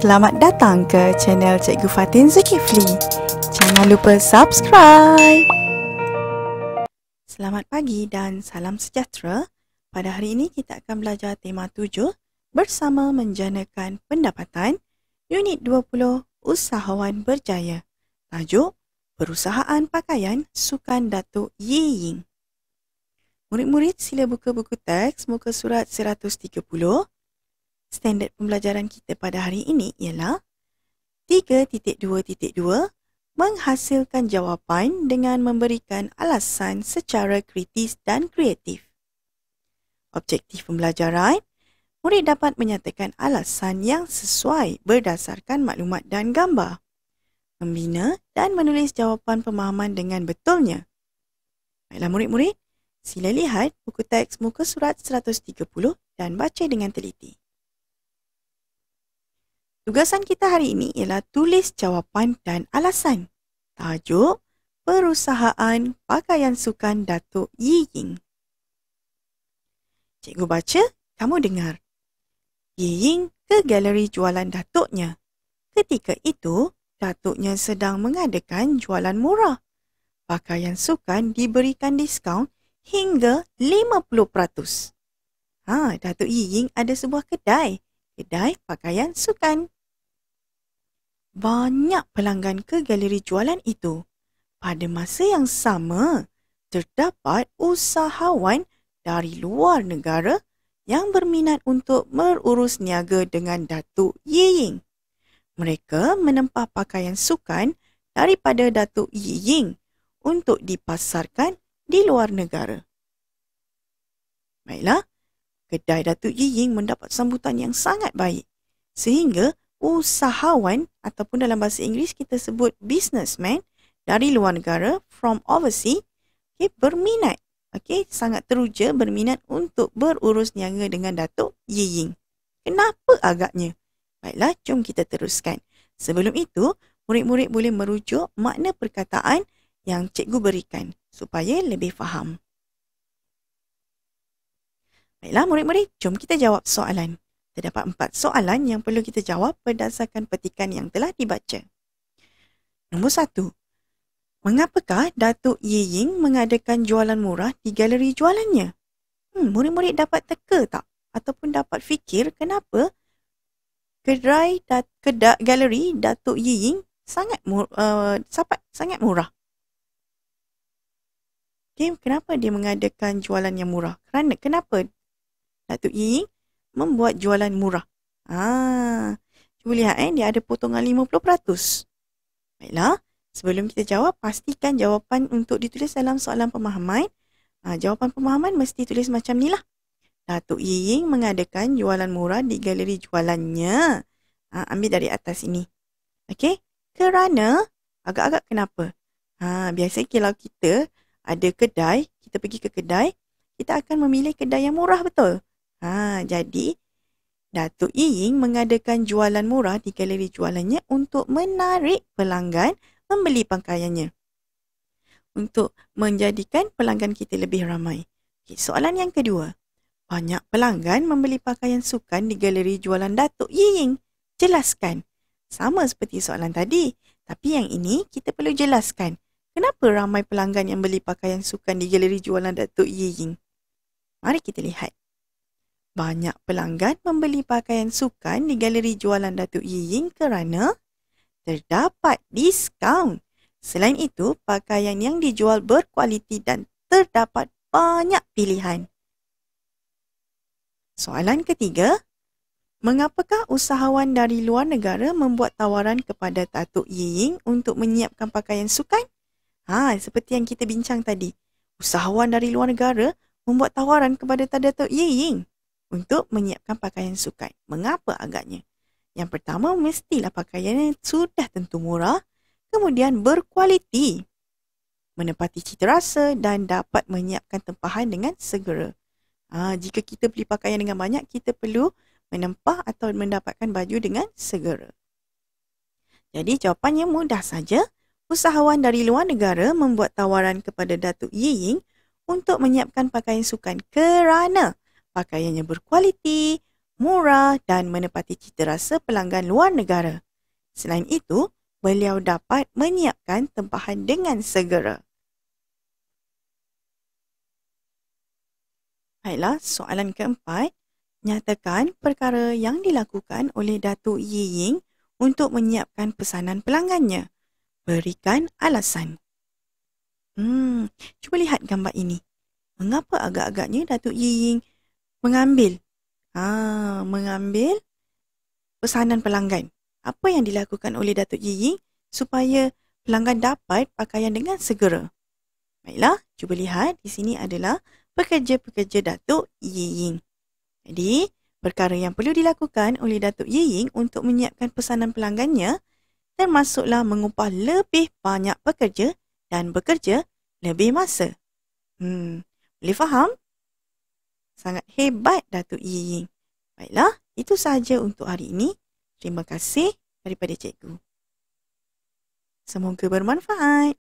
Selamat datang ke channel Cikgu Fatin Zulkifli. Jangan lupa subscribe. Selamat pagi dan salam sejahtera. Pada hari ini kita akan belajar tema 7 bersama menjanakan pendapatan Unit 20 Usahawan Berjaya. Tajuk Perusahaan Pakaian Sukan Datuk Yi Ying. Murid-murid sila buka buku teks muka surat 130. Standard pembelajaran kita pada hari ini ialah 3.2.2 menghasilkan jawapan dengan memberikan alasan secara kritis dan kreatif. Objektif pembelajaran, murid dapat menyatakan alasan yang sesuai berdasarkan maklumat dan gambar. Membina dan menulis jawapan pemahaman dengan betulnya. Baiklah murid-murid, sila lihat buku teks muka surat 130 dan baca dengan teliti. Tugasan kita hari ini ialah tulis jawapan dan alasan. Tajuk Perusahaan Pakaian Sukan Datuk Yi Ying. Cikgu baca, kamu dengar. Yi Ying ke galeri jualan datuknya. Ketika itu, datuknya sedang mengadakan jualan murah. Pakaian sukan diberikan diskaun hingga 50%. Datuk Yi Ying ada sebuah kedai pakaian sukan. Banyak pelanggan ke galeri jualan itu. Pada masa yang sama, terdapat usahawan dari luar negara yang berminat untuk berurus niaga dengan Datuk Yi Ying. Mereka menempah pakaian sukan daripada Datuk Yi Ying untuk dipasarkan di luar negara. Baiklah, kedai Datuk Yi Ying mendapat sambutan yang sangat baik sehingga usahawan ataupun dalam bahasa Inggeris kita sebut businessman dari luar negara from overseas berminat, sangat teruja berminat untuk berurus niaga dengan Datuk Yi Ying. Kenapa agaknya? Baiklah, jom kita teruskan. Sebelum itu, murid-murid boleh merujuk makna perkataan yang cikgu berikan supaya lebih faham. Baiklah murid-murid, jom kita jawab soalan. Terdapat 4 soalan yang perlu kita jawab berdasarkan petikan yang telah dibaca. Nombor 1. Mengapakah Datuk Yi Ying mengadakan jualan murah di galeri jualannya? Murid-murid dapat teka tak? Ataupun dapat fikir kenapa galeri Datuk Yi Ying sangat murah? Kenapa dia mengadakan jualan yang murah? Kenapa Datuk Yi Ying membuat jualan murah? Cuba lihat dia ada potongan 50%. Baiklah, sebelum kita jawab, pastikan jawapan untuk ditulis dalam soalan pemahaman. Jawapan pemahaman mesti tulis macam ni lah. Datuk Yi Ying mengadakan jualan murah di galeri jualannya. Ambil dari atas ini. Kerana, agak-agak kenapa? Biasa kalau kita ada kedai, kita pergi ke kedai, kita akan memilih kedai yang murah, betul? Jadi, Datuk Yi Ying mengadakan jualan murah di galeri jualannya untuk menarik pelanggan membeli pakaiannya. Untuk menjadikan pelanggan kita lebih ramai. Soalan yang kedua. Banyak pelanggan membeli pakaian sukan di galeri jualan Datuk Yi Ying. Jelaskan. Sama seperti soalan tadi. Tapi yang ini kita perlu jelaskan. Kenapa ramai pelanggan yang beli pakaian sukan di galeri jualan Datuk Yi Ying? Mari kita lihat. Banyak pelanggan membeli pakaian sukan di galeri jualan Datuk Yi Ying kerana terdapat diskaun. Selain itu, pakaian yang dijual berkualiti dan terdapat banyak pilihan. Soalan ketiga. Mengapakah usahawan dari luar negara membuat tawaran kepada Datuk Yi Ying untuk menyiapkan pakaian sukan? Seperti yang kita bincang tadi. Usahawan dari luar negara membuat tawaran kepada Datuk Yi Ying untuk menyiapkan pakaian sukan. Mengapa agaknya? Yang pertama, mestilah pakaian yang sudah tentu murah, kemudian berkualiti, menepati cita rasa dan dapat menyiapkan tempahan dengan segera. Jika kita beli pakaian dengan banyak, kita perlu menempah atau mendapatkan baju dengan segera. Jadi jawapannya mudah saja. Usahawan dari luar negara membuat tawaran kepada Datuk Yi Ying untuk menyiapkan pakaian sukan kerana pakaiannya berkualiti, murah dan menepati citarasa pelanggan luar negara. Selain itu, beliau dapat menyiapkan tempahan dengan segera. Baiklah, soalan keempat. Nyatakan perkara yang dilakukan oleh Datuk Yi Ying untuk menyiapkan pesanan pelanggannya. Berikan alasan. Cuba lihat gambar ini. Mengapa agak-agaknya Datuk Yi Ying mengambil pesanan pelanggan? Apa yang dilakukan oleh Datuk Yi Ying supaya pelanggan dapat pakaian dengan segera? Baiklah, cuba lihat di sini adalah pekerja-pekerja Datuk Yi Ying. Jadi, perkara yang perlu dilakukan oleh Datuk Yi Ying untuk menyiapkan pesanan pelanggannya termasuklah mengupah lebih banyak pekerja dan bekerja lebih masa. Boleh faham? Sangat hebat Datuk Yi Ying. Baiklah, itu sahaja untuk hari ini. Terima kasih daripada cikgu. Semoga bermanfaat.